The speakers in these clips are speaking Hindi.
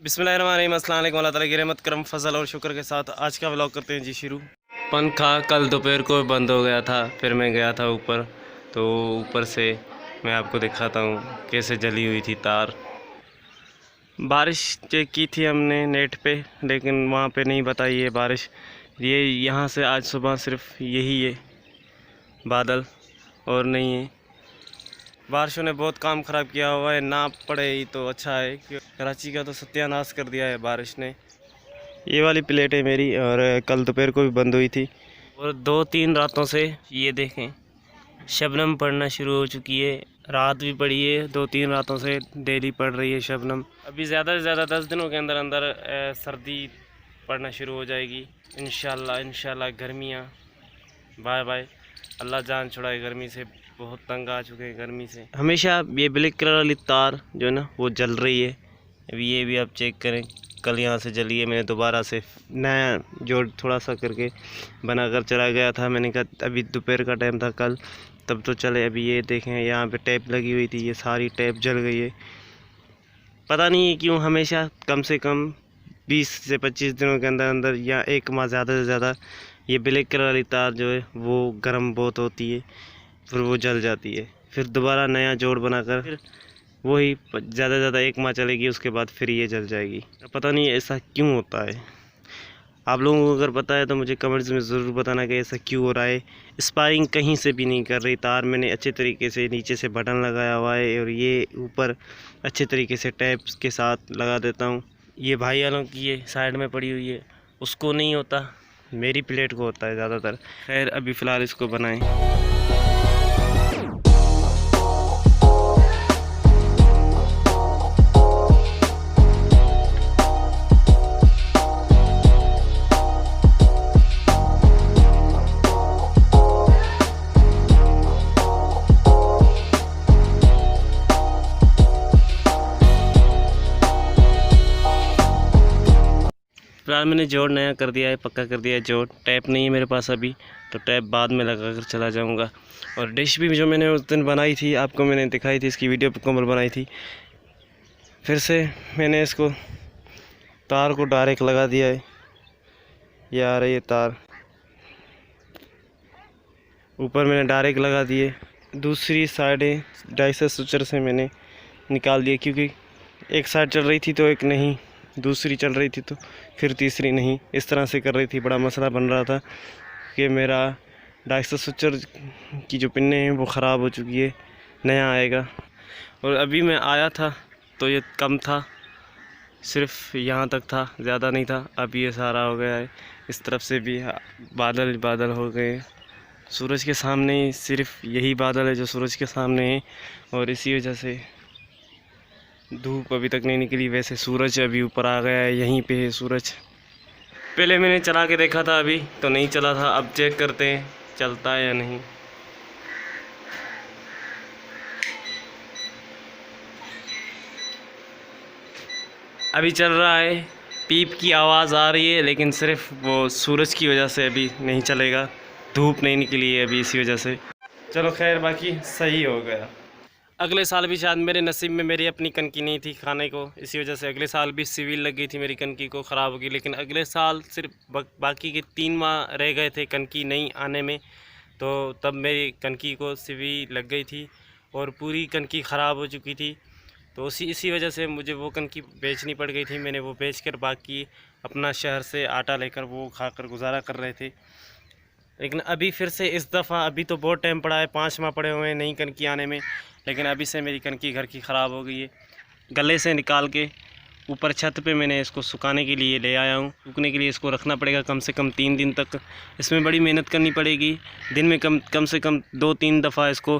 बिस्मिल्लाहिर्रहमानिर्रहीम, अस्सलाम वालेकुम। अल्लाह ताला की रहमत करम फजल और शुक्र के साथ आज का व्लॉग करते हैं जी शुरू। पंखा कल दोपहर को बंद हो गया था, फिर मैं गया था ऊपर, तो ऊपर से मैं आपको दिखाता हूँ कैसे जली हुई थी तार। बारिश चेक की थी हमने नेट पे, लेकिन वहाँ पे नहीं बताई है बारिश। ये यहाँ से आज सुबह सिर्फ यही है बादल और नहीं है। बारिशों ने बहुत काम ख़राब किया हुआ है, ना पड़े ही तो अच्छा है। कराची का तो सत्यानाश कर दिया है बारिश ने। ये वाली प्लेट है मेरी, और कल दोपहर को भी बंद हुई थी, और 2-3 रातों से ये देखें शबनम पड़ना शुरू हो चुकी है। रात भी पड़ी है, 2-3 रातों से डेली पड़ रही है शबनम। अभी ज़्यादा से ज़्यादा 10 दिनों के अंदर अंदर सर्दी पड़ना शुरू हो जाएगी इंशाल्लाह। गर्मियाँ बाय बाय, अल्लाह जान छुड़ाए गर्मी से। बहुत तंग आ चुके हैं गर्मी से। हमेशा ये ब्लैक कलर वाली तार जो है ना वो जल रही है। अभी ये भी आप चेक करें, कल यहाँ से जली है। मैंने दोबारा से नया जोड़ थोड़ा सा करके बनाकर चला गया था। मैंने कहा अभी दोपहर का टाइम था कल, तब तो चले। अभी ये देखें यहाँ पे टैप लगी हुई थी, ये सारी टैप जल गई है। पता नहीं है क्यों हमेशा कम से कम 20 से 25 दिनों के अंदर अंदर या एक माह ज़्यादा से ज़्यादा ये ब्लैक कलर वाली तार जो है वो गर्म बहुत होती है, फिर वो जल जाती है। फिर दोबारा नया जोड़ बनाकर फिर वही ज़्यादा से ज़्यादा एक माह चलेगी, उसके बाद फिर ये जल जाएगी। पता नहीं ऐसा क्यों होता है। आप लोगों को अगर पता है तो मुझे कमेंट्स में ज़रूर बताना कि ऐसा क्यों हो रहा है। स्पायरिंग कहीं से भी नहीं कर रही तार। मैंने अच्छे तरीके से नीचे से बटन लगाया हुआ है, और ये ऊपर अच्छे तरीके से टैप्स के साथ लगा देता हूँ। ये भाई वालों की ये साइड में पड़ी हुई है, उसको नहीं होता, मेरी प्लेट को होता है ज़्यादातर। खैर अभी फ़िलहाल इसको बनाएं। फिलहाल मैंने जोड़ नया कर दिया है, पक्का कर दिया है जोड़। टैप नहीं है मेरे पास अभी, तो टैप बाद में लगा कर चला जाऊंगा। और डिश भी जो मैंने उस दिन बनाई थी, आपको मैंने दिखाई थी, इसकी वीडियो मुकम्मल बनाई थी। फिर से मैंने इसको तार को डायरेक्ट लगा दिया है। ये आ रही है तार, ऊपर मैंने डायरेक्ट लगा दिए। दूसरी साइडें डाइसर स्विचर से मैंने निकाल दिए, क्योंकि एक साइड चल रही थी तो एक नहीं, दूसरी चल रही थी तो फिर तीसरी नहीं, इस तरह से कर रही थी। बड़ा मसला बन रहा था कि मेरा डाइसर स्विचर की जो पिन्ने हैं वो ख़राब हो चुकी है, नया आएगा। और अभी मैं आया था तो ये कम था, सिर्फ यहाँ तक था, ज़्यादा नहीं था। अब ये सारा हो गया है। इस तरफ से भी बादल बादल हो गए। सूरज के सामने सिर्फ यही बादल है जो सूरज के सामने है, और इसी वजह से धूप अभी तक नहीं निकली। वैसे सूरज अभी ऊपर आ गया है, यहीं पे है सूरज। पहले मैंने चला के देखा था, अभी तो नहीं चला था। अब चेक करते हैं चलता है या नहीं। अभी चल रहा है, पीप की आवाज़ आ रही है, लेकिन सिर्फ वो सूरज की वजह से अभी नहीं चलेगा। धूप नहीं निकली है अभी, इसी वजह से। चलो खैर, बाकी सही हो गया। अगले साल भी शायद मेरे नसीब में मेरी अपनी कनकी नहीं थी खाने को, इसी वजह से अगले साल भी सिविल लग गई थी मेरी कनकी को, ख़राब होगी। लेकिन अगले साल सिर्फ बाकी के 3 माह रह गए थे कनकी नहीं आने में, तो तब मेरी कनकी को सिविल लग गई थी और पूरी कनकी ख़राब हो चुकी थी। तो इसी वजह से मुझे वो कनकी बेचनी पड़ गई थी। मैंने वो बेचकर बाकी अपना शहर से आटा लेकर वो खाकर गुजारा कर रहे थे। लेकिन अभी फिर से इस दफ़ा, अभी तो बहुत टाइम पड़ा है, 5 माह पड़े हुए हैं नई कनकी आने में, लेकिन अभी से मेरी कनकी घर की ख़राब हो गई है। गले से निकाल के ऊपर छत पे मैंने इसको सुखाने के लिए ले आया हूँ। सूखने के लिए इसको रखना पड़ेगा कम से कम 3 दिन तक। इसमें बड़ी मेहनत करनी पड़ेगी। दिन में कम से कम 2-3 दफ़ा इसको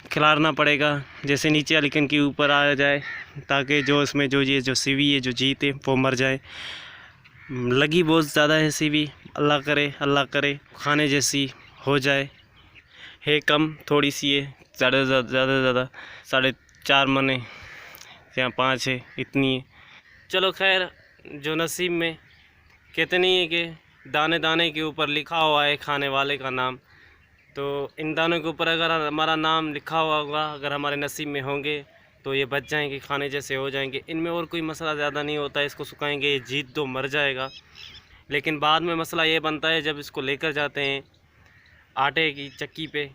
खिलाना पड़ेगा, जैसे नीचे वाली कनकी ऊपर आ जाए, ताकि जो इसमें जो सीवी है, जो जीत है, वो मर जाए। लगी बहुत ज़्यादा है सीवी, अल्लाह करे खाने जैसी हो जाए। है कम थोड़ी सी है, ज़्यादा से ज़्यादा 4.5 मने या 5 है, इतनी है। चलो खैर, जो नसीब में कहते नहीं है कि दाने दाने के ऊपर लिखा हुआ है खाने वाले का नाम, तो इन दानों के ऊपर अगर हमारा नाम लिखा हुआ होगा, अगर हमारे नसीब में होंगे, तो ये बच जाएंगे, खाने जैसे हो जाएंगे। इनमें और कोई मसला ज़्यादा नहीं होता है। इसको सुखाएंगे, ये जीत तो मर जाएगा, लेकिन बाद में मसला ये बनता है जब इसको लेकर जाते हैं आटे की चक्की पे,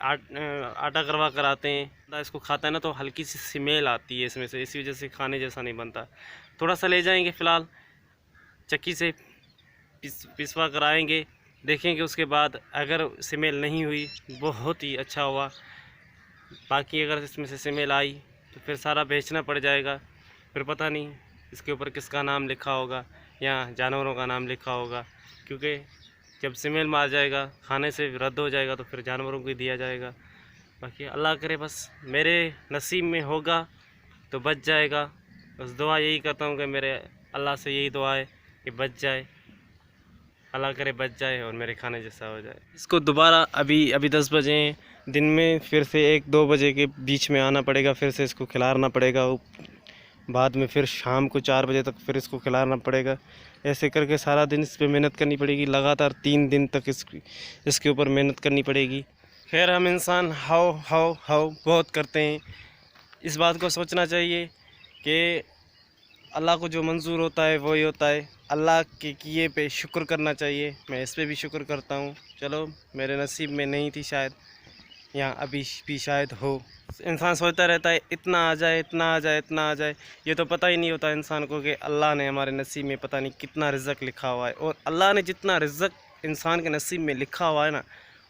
आटा करवा कर आते हैं, इसको खाता है ना तो हल्की सी स्मेल आती है इसमें से, इसी वजह से खाने जैसा नहीं बनता। थोड़ा सा ले जाएंगे फ़िलहाल चक्की से पिसवा कर आएँगे, देखेंगे उसके बाद अगर स्मेल नहीं हुई बहुत ही अच्छा हुआ, बाकी अगर इसमें से स्मेल आई तो फिर सारा बेचना पड़ जाएगा। फिर पता नहीं इसके ऊपर किसका नाम लिखा होगा या जानवरों का नाम लिखा होगा, क्योंकि जब स्मेल मार जाएगा खाने से रद्द हो जाएगा तो फिर जानवरों को ही दिया जाएगा। बाकी अल्लाह करे बस मेरे नसीब में होगा तो बच जाएगा। बस दुआ यही करता हूँ कि मेरे अल्लाह से यही दुआ है कि बच जाए, अल्लाह करे बच जाए और मेरे खाने जैसा हो जाए। इसको दोबारा अभी 10 बजे दिन में फिर से 1-2 बजे के बीच में आना पड़ेगा, फिर से इसको खिलाना पड़ेगा। बाद में फिर शाम को 4 बजे तक फिर इसको खिलाना पड़ेगा। ऐसे करके सारा दिन इस पर मेहनत करनी पड़ेगी, लगातार 3 दिन तक इसके ऊपर मेहनत करनी पड़ेगी। खैर हम इंसान हाउ बहुत करते हैं। इस बात को सोचना चाहिए कि अल्लाह को जो मंजूर होता है वही होता है। अल्लाह के किए पे शुक्र करना चाहिए। मैं इस पे भी शुक्र करता हूँ। चलो मेरे नसीब में नहीं थी शायद, या अभी भी शायद हो। इंसान सोचता रहता है इतना आ जाए, इतना आ जाए, इतना आ जाए। ये तो पता ही नहीं होता इंसान को कि अल्लाह ने हमारे नसीब में पता नहीं कितना रिज़्क़ लिखा हुआ है, और अल्लाह ने जितना रिज़्क़ इंसान के नसीब में लिखा हुआ है ना,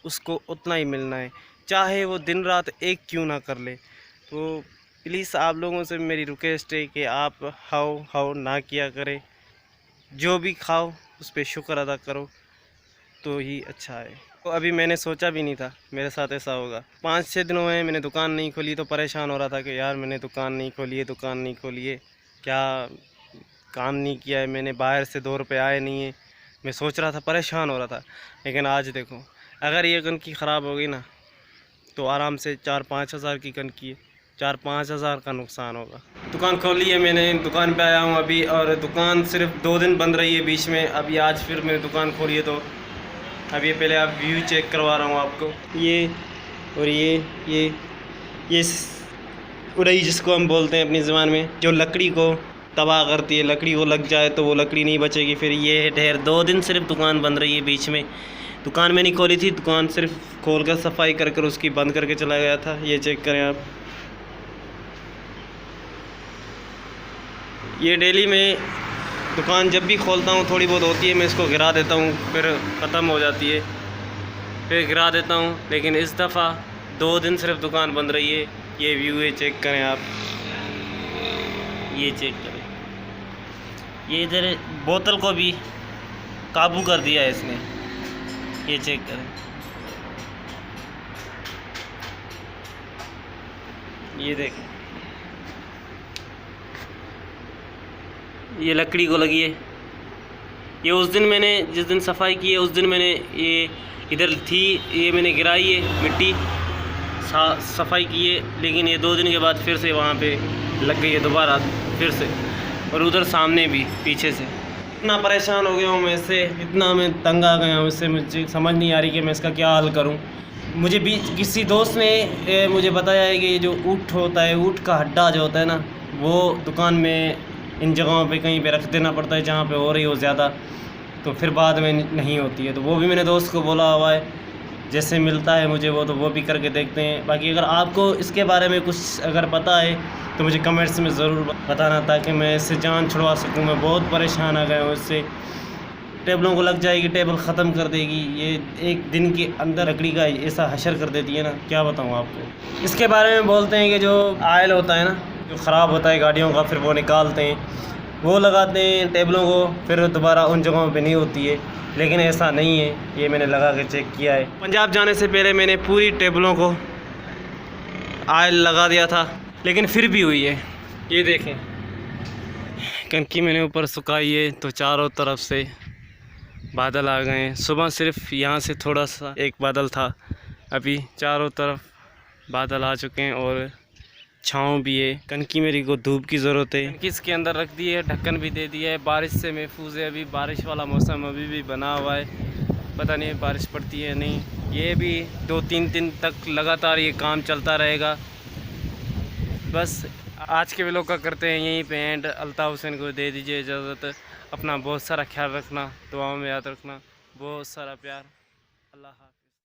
उसको उतना ही मिलना है, चाहे वो दिन रात एक क्यों ना कर ले। तो प्लीज़ आप लोगों से मेरी रिक्वेस्ट है कि आप हाउ ना किया करें। जो भी खाओ उस पर शुक्र अदा करो तो ही अच्छा है। तो अभी मैंने सोचा भी नहीं था मेरे साथ ऐसा होगा। 5-6 दिनों में मैंने दुकान नहीं खोली तो परेशान हो रहा था कि यार मैंने दुकान नहीं खोली है, क्या काम नहीं किया है मैंने, बाहर से 2 रुपये आए नहीं है। मैं सोच रहा था, परेशान हो रहा था। लेकिन आज देखो, अगर ये कनकी ख़राब हो गई ना तो आराम से 4-5 हज़ार की कनकी है, 4-5 हज़ार का नुकसान होगा। दुकान खोली है मैंने, दुकान पे आया हूँ अभी, और दुकान सिर्फ 2 दिन बंद रही है बीच में। अभी आज फिर मैंने दुकान खोली है, तो अभी पहले आप व्यू चेक करवा रहा हूँ आपको। ये और ये उड़ई जिसको हम बोलते हैं अपनी ज़बान में, जो लकड़ी को तबाह करती है, लकड़ी को लग जाए तो वो लकड़ी नहीं बचेगी। फिर ये ढेर 2 दिन सिर्फ दुकान बंद रही है बीच में। दुकान में नहीं खोली थी, दुकान सिर्फ खोल कर सफाई कर कर उसकी बंद करके चला गया था। ये चेक करें आप। ये डेली में दुकान जब भी खोलता हूँ थोड़ी बहुत होती है, मैं इसको गिरा देता हूँ, फिर ख़त्म हो जाती है, फिर गिरा देता हूँ। लेकिन इस दफ़ा 2 दिन सिर्फ दुकान बंद रही है। ये व्यू है, चेक करें आप, ये चेक करें। ये इधर बोतल को भी काबू कर दिया है इसने, ये चेक करें। ये देखें, ये लकड़ी को लगी है। ये उस दिन मैंने जिस दिन सफाई की है उस दिन मैंने ये इधर थी, ये मैंने गिराई है मिट्टी, सफाई की है। लेकिन ये 2 दिन के बाद फिर से वहाँ पे लग गई है दोबारा फिर से, और उधर सामने भी पीछे से। इतना परेशान हो गया हूँ मैं इससे, इतना मैं तंग आ गया हूँ इससे, मुझे समझ नहीं आ रही कि मैं इसका क्या हल करूँ। मुझे भी किसी दोस्त ने मुझे बताया है कि ये जो ऊँट होता है, ऊँट का हड्डा जो होता है ना, वो दुकान में इन जगहों पे कहीं पे रख देना पड़ता है जहाँ पे हो रही हो ज़्यादा, तो फिर बाद में नहीं होती है। तो वो भी मैंने दोस्त को बोला हुआ है, जैसे मिलता है मुझे वो भी करके देखते हैं। बाकी अगर आपको इसके बारे में कुछ अगर पता है तो मुझे कमेंट्स में ज़रूर बताना, ताकि मैं इससे जान छुड़वा सकूँ। मैं बहुत परेशान आ गया हूँ इससे। टेबलों को लग जाएगी, टेबल ख़त्म कर देगी। ये 1 दिन के अंदर लकड़ी का ऐसा हशर कर देती है ना, क्या बताऊँ आपको। इसके बारे में बोलते हैं कि जो आयल होता है ना, जो ख़राब होता है गाड़ियों का, फिर वो निकालते हैं, वो लगाते हैं टेबलों को, फिर दोबारा उन जगहों पे नहीं होती है। लेकिन ऐसा नहीं है, ये मैंने लगा के चेक किया है। पंजाब जाने से पहले मैंने पूरी टेबलों को आयल लगा दिया था, लेकिन फिर भी हुई है। ये देखें, कनकी मैंने ऊपर सुखाई है तो चारों तरफ से बादल आ गए हैं। सुबह सिर्फ यहाँ से थोड़ा सा एक बादल था, अभी चारों तरफ बादल आ चुके हैं और छाँव भी है। कनकी मेरी को धूप की ज़रूरत है। कनकी इसके अंदर रख दी है, ढक्कन भी दे दिया है। बारिश से महफूज है, अभी बारिश वाला मौसम अभी भी बना हुआ है, पता नहीं बारिश पड़ती है नहीं। ये भी 2-3 दिन तक लगातार ये काम चलता रहेगा। बस आज के व्लॉग का करते हैं यहीं पे एंड। अल्ताफ़ हुसैन को दे दीजिए इजाज़त। अपना बहुत सारा ख्याल रखना, दुआओं में याद रखना, बहुत सारा प्यार। अल्लाह हाफ़िज़।